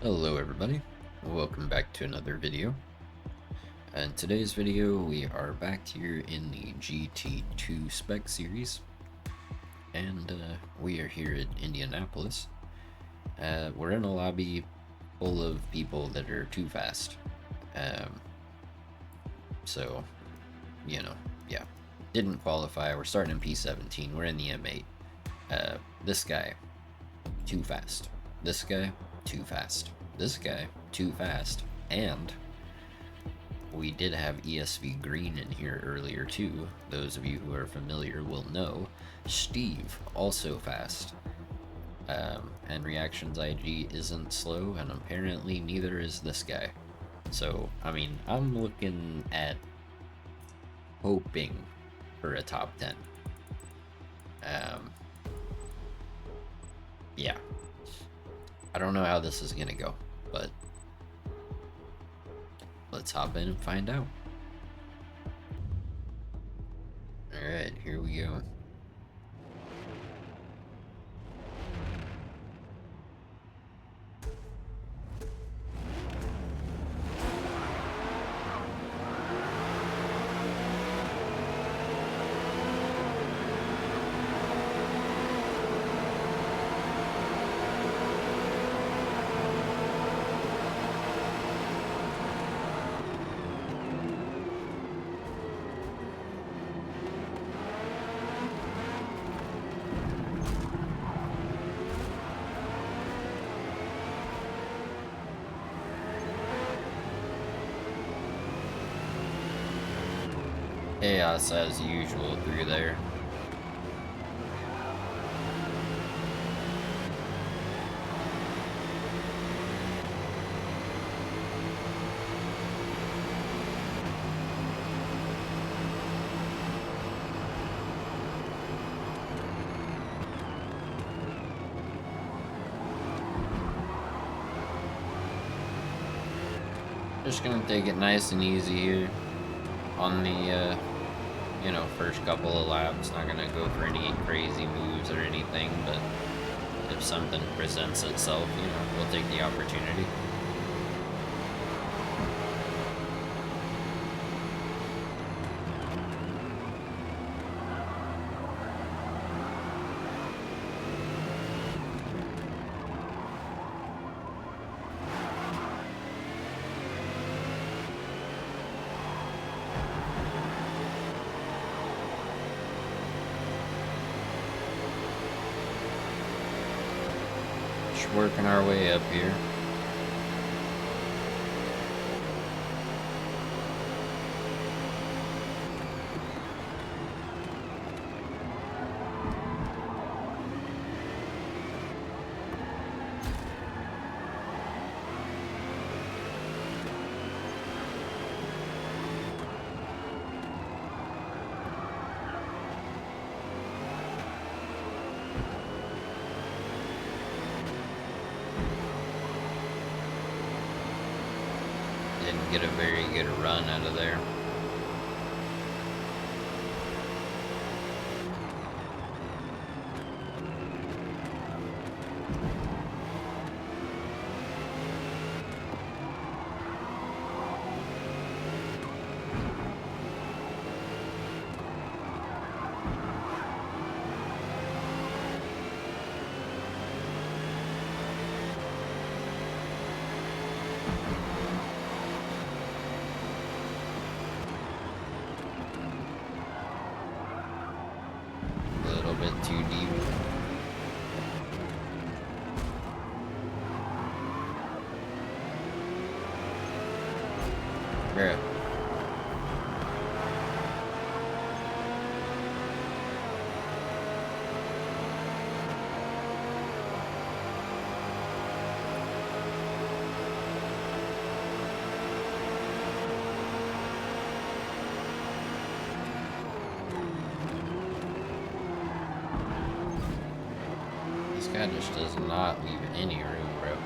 Hello everybody, welcome back to another video. In today's video we are back here in the GT2 spec series, and we are here at Indianapolis. We're in a lobby full of people that are too fast, so yeah, didn't qualify. We're starting in P17, we're in the M8. This guy, too fast. This guy, too fast. This guy, too fast. And we did have ESV Green in here earlier too. Those of you who are familiar will know. Steve, also fast. And Reactions IG isn't slow, and apparently neither is this guy. So, I mean, I'm looking at hoping for a top 10. Yeah. I don't know how this is gonna go, but let's hop in and find out. Alright, here we go. Chaos as usual through there. Just gonna take it nice and easy here on the first couple of laps. Not gonna go for any crazy moves or anything, but if something presents itself, we'll take the opportunity. Working our way up here. Didn't get a very good run out of there. Bit too deep. Bruh. This guy just does not leave any room, bro.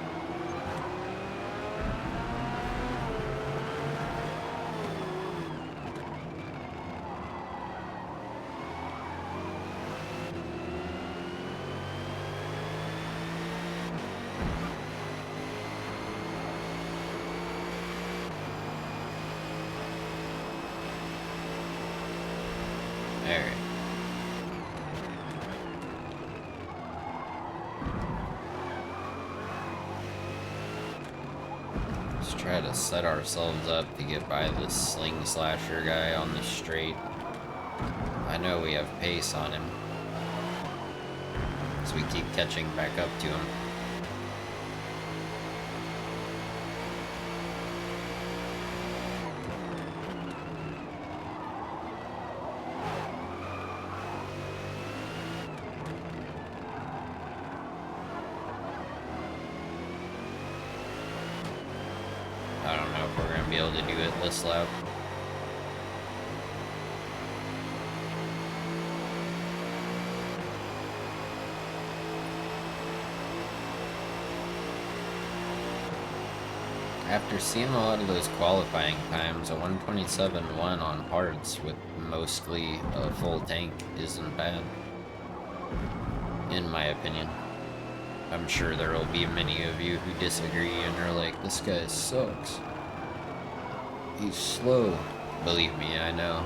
Let's try to set ourselves up to get by this sling slasher guy on the straight. I know we have pace on him, so we keep catching back up to him. I don't know if we're going to be able to do it this lap. After seeing a lot of those qualifying times, a 127.1 on hards with mostly a full tank isn't bad, in my opinion. I'm sure there will be many of you who disagree and are like, this guy sucks. He's slow. Believe me, I know.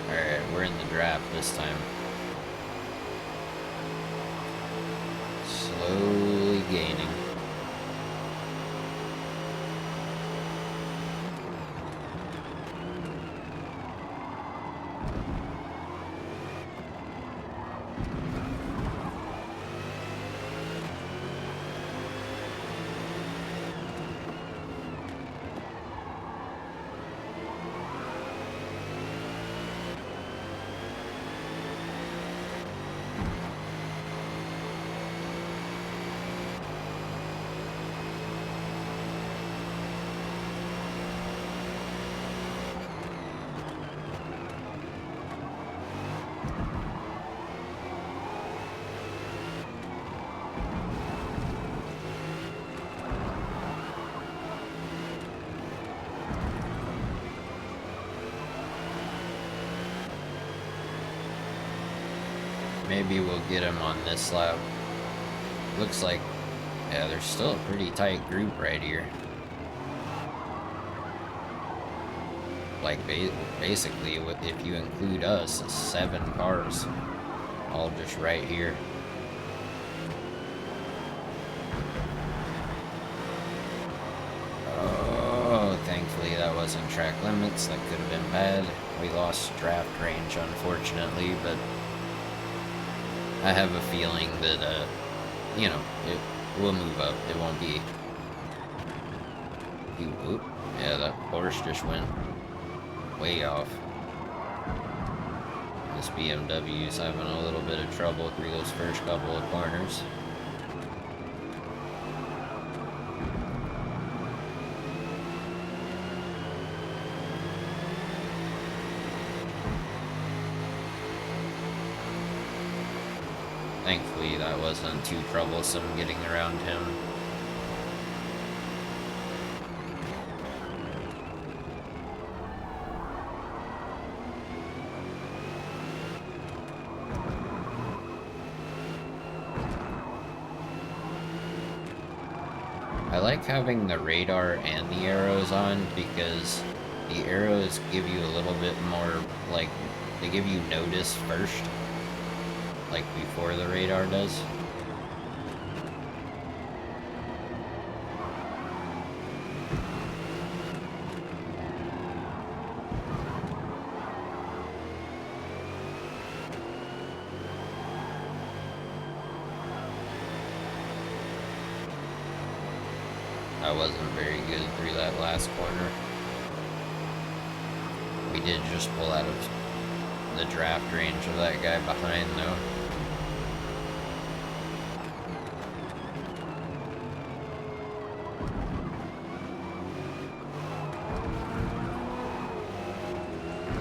Alright, we're in the draft this time. Slowly gaining. Maybe we'll get him on this lap. Looks like, yeah, there's still a pretty tight group right here. Like, basically, if you include us, 7 cars. All just right here. Oh, thankfully that wasn't track limits. That could have been bad. We lost draft range, unfortunately, but I have a feeling that, you know, it will move up. It won't be... Oop, yeah, that Porsche just went way off. This BMW is having a little bit of trouble through those first couple of corners. Thankfully, that wasn't too troublesome getting around him. I like having the radar and the arrows on because the arrows give you a little bit more, like, they give you notice first. Like before the radar does. I wasn't very good through that last corner. We did just pull out of the draft range of that guy behind, though.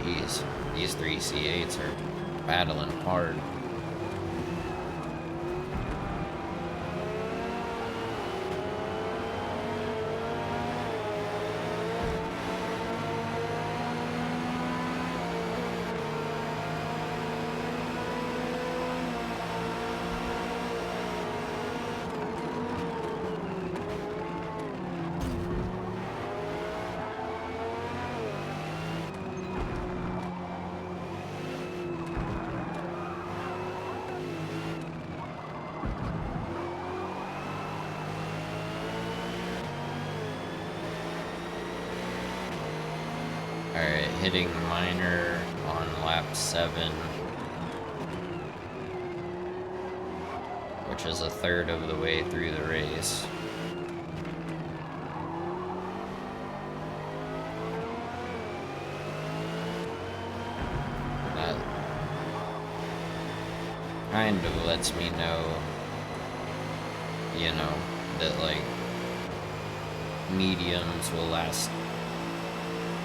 Jeez, these three C8s are battling hard. Alright, hitting minor on lap 7, which is a third of the way through the race. That kind of lets me know, you know, that like mediums will last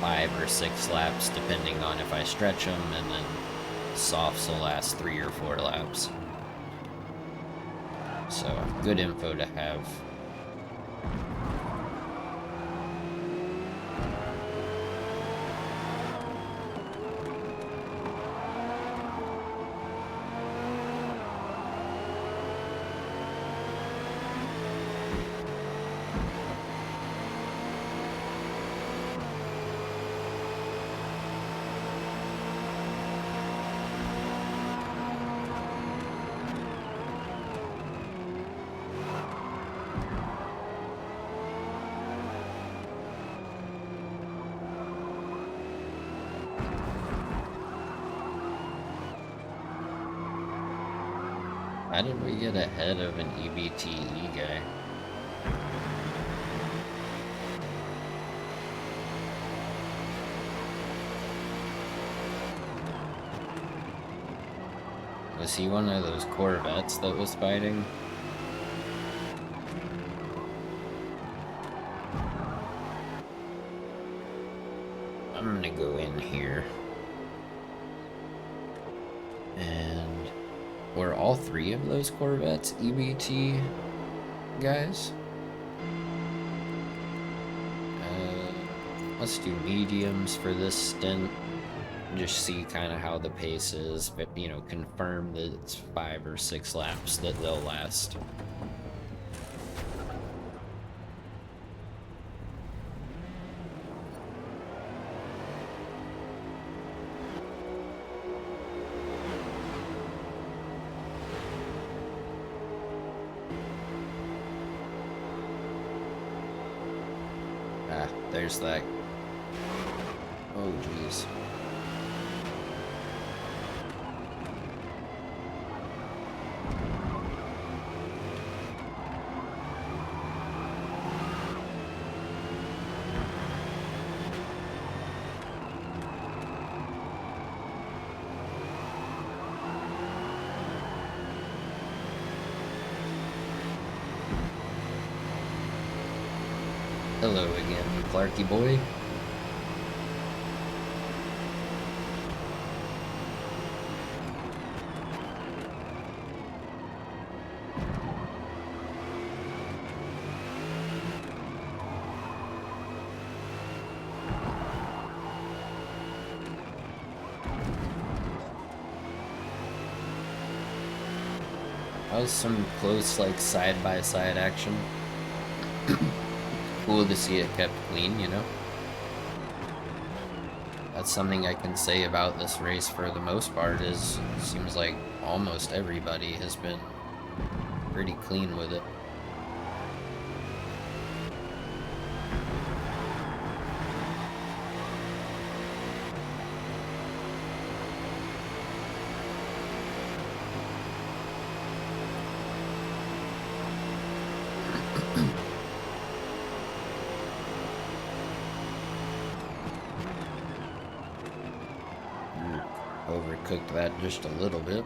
5 or 6 laps depending on if I stretch them, and then softs will last 3 or 4 laps. So, good info to have. How did we get ahead of an EBTE guy? Was he one of those Corvettes that was fighting? I'm gonna go in here. And were all 3 of those Corvettes EBT guys? Let's do mediums for this stint. Just see kind of how the pace is, but, you know, confirm that it's 5 or 6 laps that they'll last. Ah, there's that. Oh, jeez. Hello again, Clarky boy. That was some close, like, side-by-side action. Cool to see it kept clean, you know? That's something I can say about this race for the most part, is it seems like almost everybody has been pretty clean with it. overcooked that just a little bit.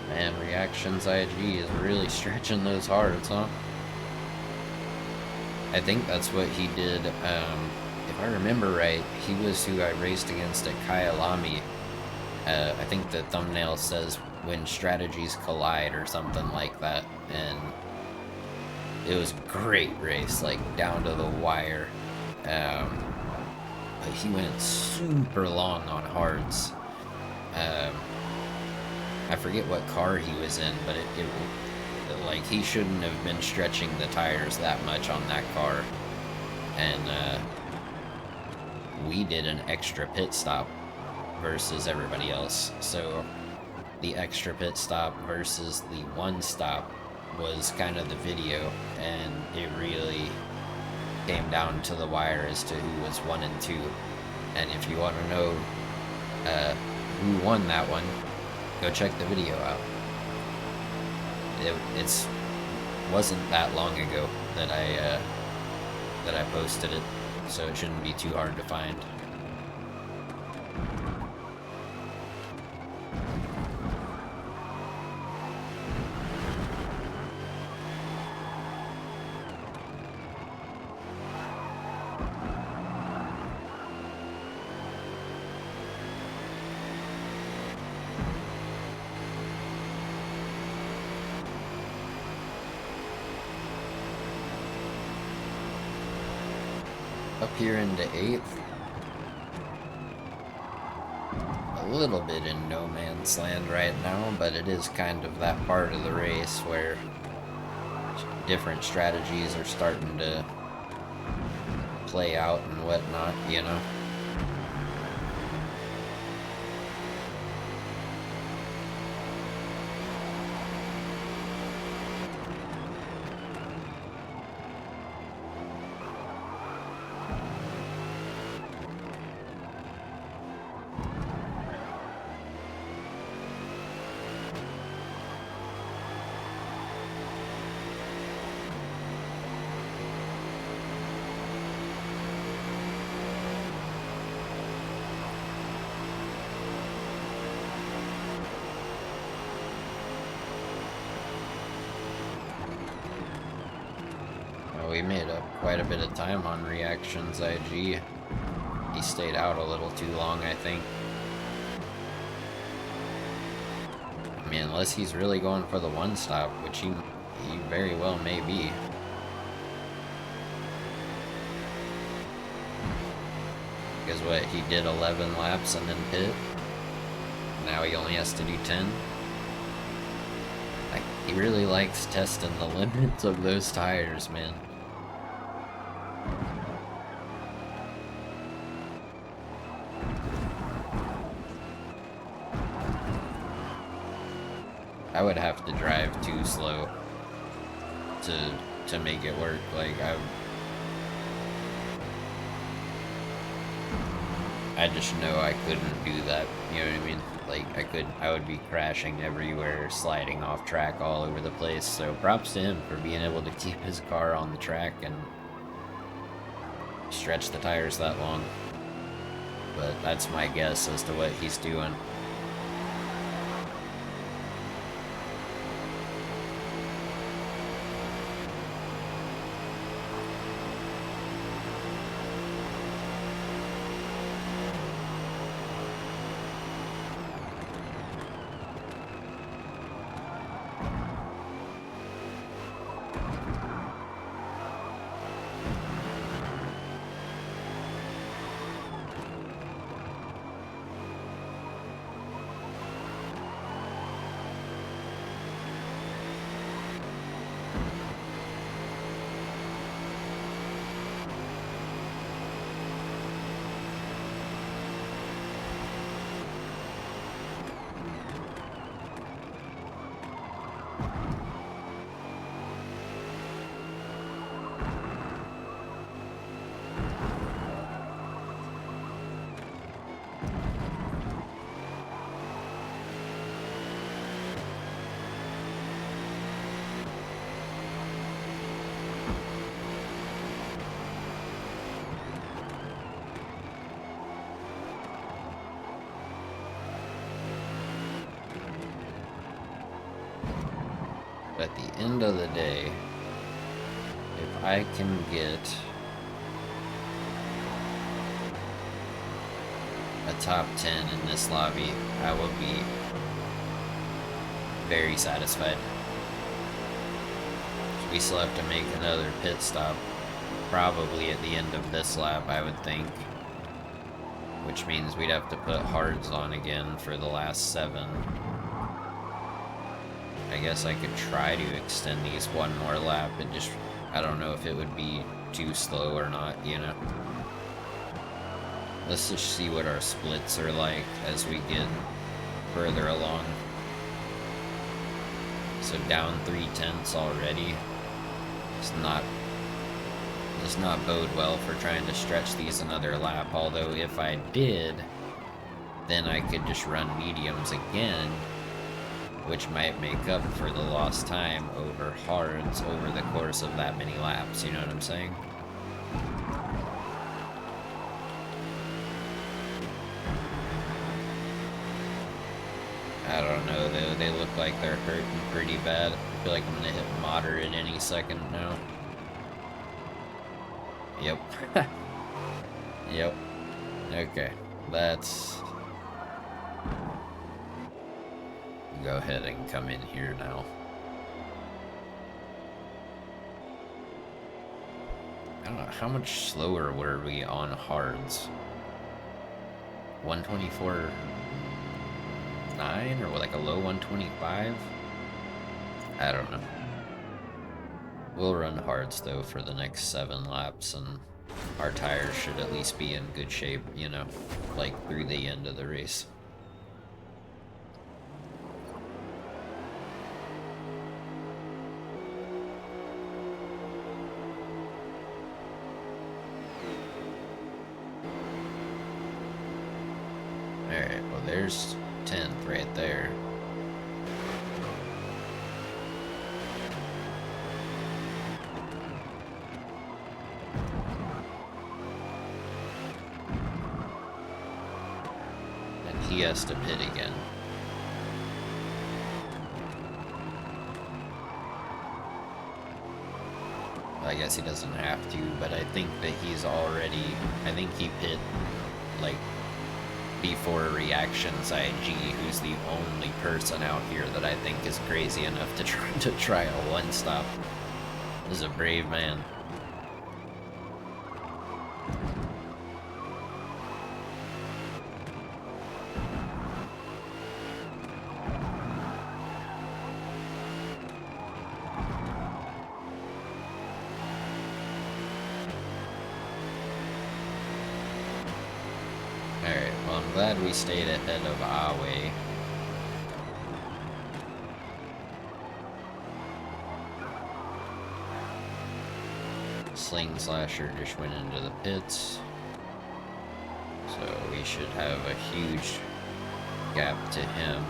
Man, Reactions IG is really stretching those hards, huh? I think that's what he did. If I remember right, he was who I raced against at Kyalami. I think the thumbnail says when strategies collide or something like that, and it was a great race, like down to the wire. But he went super long on hards. I forget what car he was in, but like he shouldn't have been stretching the tires that much on that car. And we did an extra pit stop versus everybody else. So the extra pit stop versus the one stop was kind of the video, and it really came down to the wire as to who was 1 and 2. And if you want to know who won that one, go check the video out. It wasn't that long ago that I posted it, so it shouldn't be too hard to find. Up here into 8th. A little bit in no man's land right now, but it is kind of that part of the race where different strategies are starting to play out and whatnot, you know? We made up quite a bit of time on Reactions IG. He stayed out a little too long, I think. I mean, unless he's really going for the one stop, which he very well may be. Because what, he did 11 laps and then pit? Now he only has to do 10? Like, he really likes testing the limits of those tires, man. I would have to drive too slow to make it work. Like I just know I couldn't do that. You know what I mean? Like I would be crashing everywhere, sliding off track all over the place. So props to him for being able to keep his car on the track and stretch the tires that long. But that's my guess as to what he's doing. at the end of the day, if I can get a top 10 in this lobby, I will be very satisfied. We still have to make another pit stop, probably at the end of this lap, I would think. Which means we'd have to put hards on again for the last 7. I guess I could try to extend these one more lap, and just, I don't know if it would be too slow or not, you know? Let's just see what our splits are like as we get further along. So down 3/10 already. Does not bode well for trying to stretch these another lap, although if I did, then I could just run mediums again, which might make up for the lost time over hards over the course of that many laps, you know what I'm saying? I don't know though, they look like they're hurting pretty bad. I feel like I'm gonna hit moderate any second now. Yep. Yep. Okay, that's... Go ahead and come in here now. I don't know, how much slower were we on hards? 124.9 or like a low 125? I don't know. We'll run hards though for the next 7 laps, and our tires should at least be in good shape, you know, like through the end of the race. Alright, well there's 10th right there. He has to pit again. I guess he doesn't have to, but I think that he's already... I think he pit, like, before Reactions IG, who's the only person out here that I think is crazy enough to try a one-stop. This is a brave man. Alright, well I'm glad we stayed ahead of Awe. Sling Slasher just went into the pits. So we should have a huge gap to him.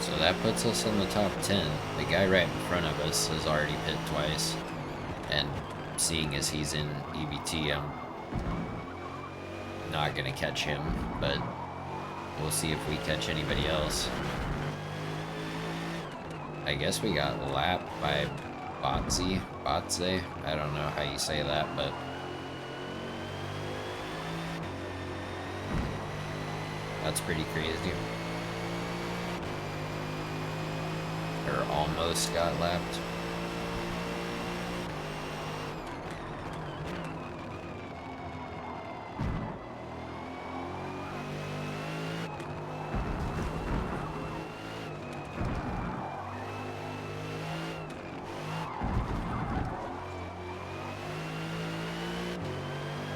So that puts us in the top 10. The guy right in front of us has already pit twice. And seeing as he's in EBT, I'm not gonna catch him, but we'll see if we catch anybody else. I guess we got lapped by Botze. I don't know how you say that, but that's pretty crazy. Or almost got lapped.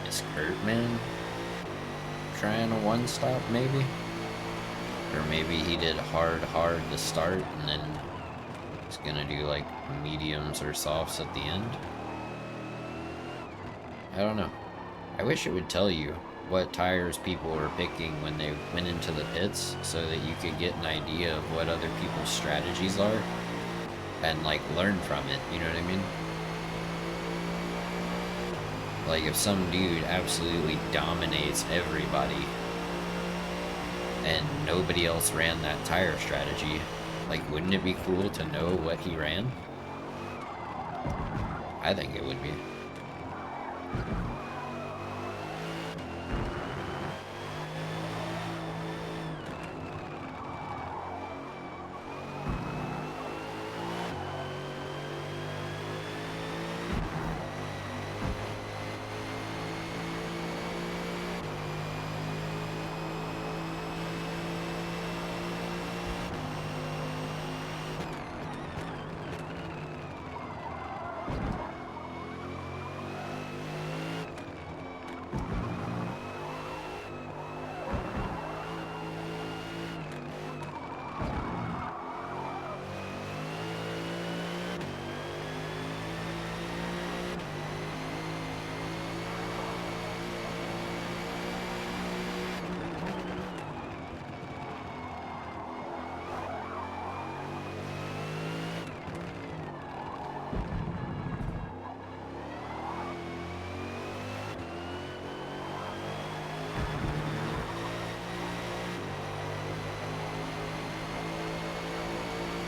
Is Kurtman trying a one-stop, maybe? Or maybe he did hard to start, and then he's gonna do like mediums or softs at the end. I don't know. I wish it would tell you what tires people were picking when they went into the pits, so that you could get an idea of what other people's strategies are and like learn from it, you know what I mean? Like, if some dude absolutely dominates everybody and nobody else ran that tire strategy, like, wouldn't it be cool to know what he ran? I think it would be.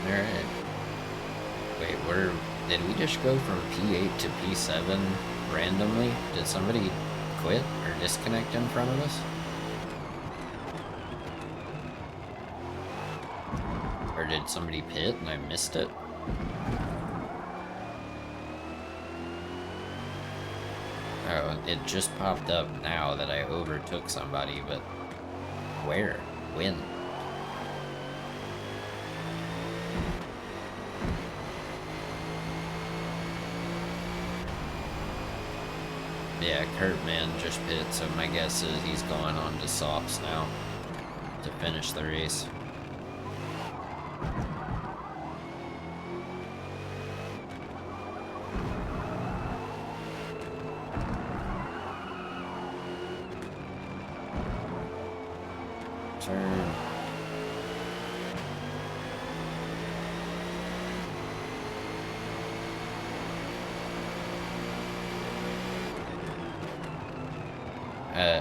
Alright. Wait, did we just go from P8 to P7 randomly? Did somebody quit or disconnect in front of us? Or did somebody pit and I missed it? Oh, it just popped up now that I overtook somebody, but where? When? Yeah, Kurtman just pit, so my guess is he's going on to softs now to finish the race. Turn.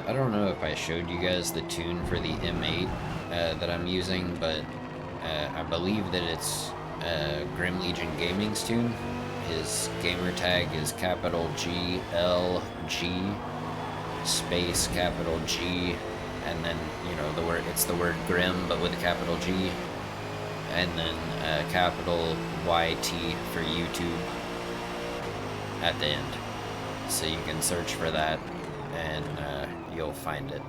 I don't know if I showed you guys the tune for the M8 that I'm using, but I believe that it's Grim Legion Gaming's tune. His gamer tag is capital GLG space capital G, and then, you know, it's the word Grim but with a capital G, and then capital YT for YouTube at the end. So you can search for that and you'll find it.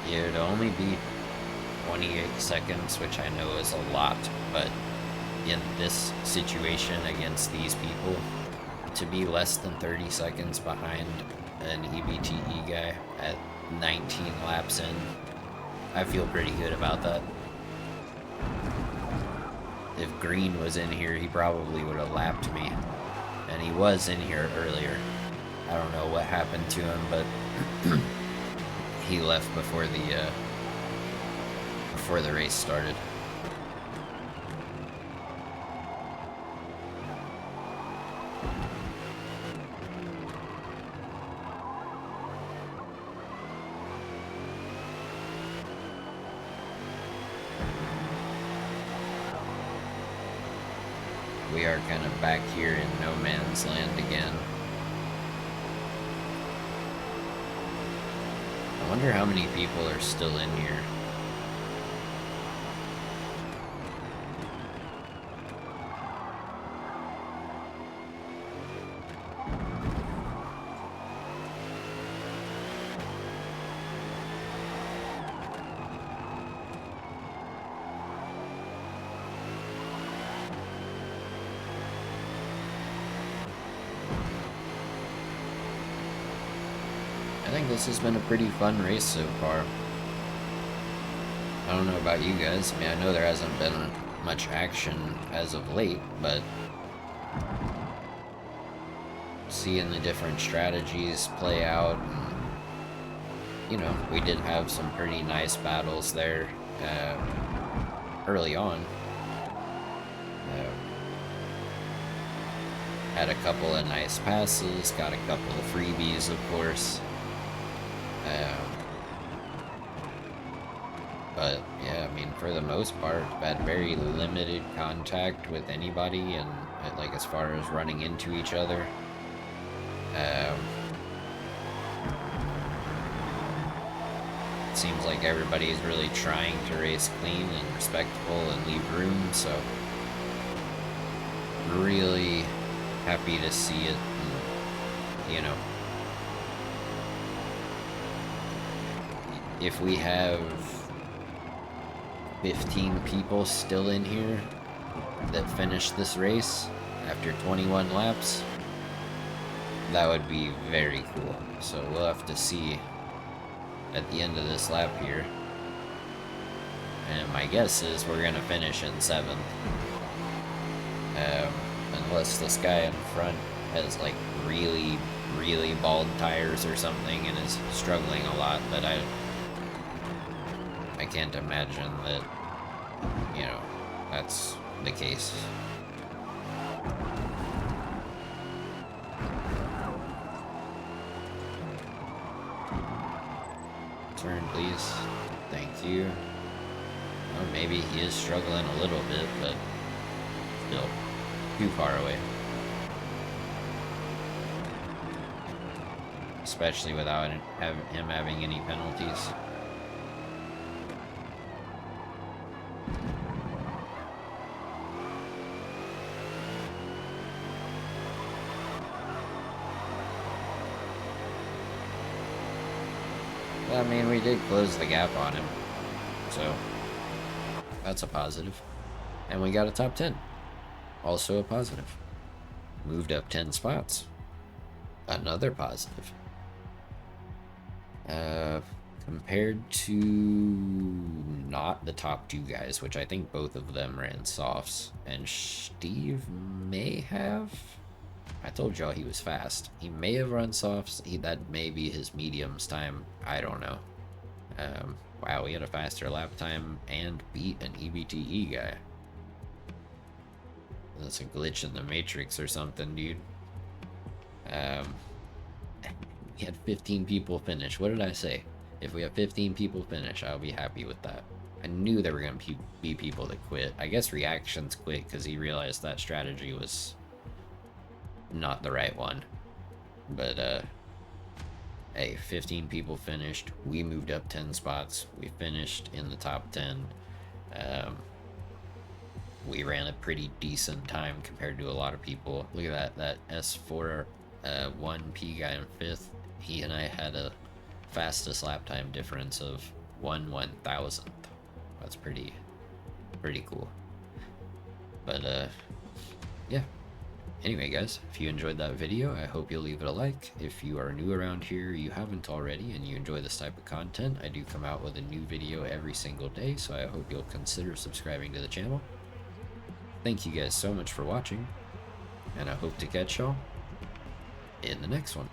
It would only be 28 seconds, which I know is a lot, but in this situation against these people, to be less than 30 seconds behind an EBTE guy at 19 laps in, I feel pretty good about that. If Green was in here, he probably would have lapped me, and he was in here earlier. I don't know what happened to him, but he left before the race started. We are kind of back here in no man's land again. I wonder how many people are still in here. I think this has been a pretty fun race so far. I don't know about you guys. I mean, I know there hasn't been much action as of late, but seeing the different strategies play out, and you know, we did have some pretty nice battles there early on. Had a couple of nice passes, got a couple of freebies, of course. But yeah, I mean, for the most part, had very limited contact with anybody, and like as far as running into each other. Seems like everybody is really trying to race clean and respectful and leave room, so really happy to see it. And, you know, if we have 15 people still in here that finish this race after 21 laps, that would be very cool. So we'll have to see at the end of this lap here. And my guess is we're gonna finish in 7th. Unless this guy in front has like really, really bald tires or something and is struggling a lot, but I can't imagine that, you know, that's the case. Turn, please. Thank you. Or maybe he is struggling a little bit, but still too far away. Especially without him having any penalties. I mean, we did close the gap on him, so that's a positive. And we got a top 10. Also a positive. Moved up 10 spots. Another positive. Compared to not the top 2 guys, which I think both of them ran softs, and Steve may have. I told y'all he was fast. He may have run softs. That may be his mediums time. I don't know. Wow, we had a faster lap time and beat an EBTE guy. That's a glitch in the Matrix or something, dude. We had 15 people finish. What did I say? If we have 15 people finish, I'll be happy with that. I knew there were going to be people that quit. I guess Reactions quit because he realized that strategy was not the right one. But, hey, 15 people finished. We moved up 10 spots. We finished in the top 10. We ran a pretty decent time compared to a lot of people. Look at that S4 1P guy in 5th. He and I had a fastest lap time difference of 1/1000th. That's pretty cool. But yeah. Anyway, guys, if you enjoyed that video, I hope you'll leave it a like. If you are new around here, you haven't already, and you enjoy this type of content, I do come out with a new video every single day, so I hope you'll consider subscribing to the channel. Thank you guys so much for watching, and I hope to catch y'all in the next one.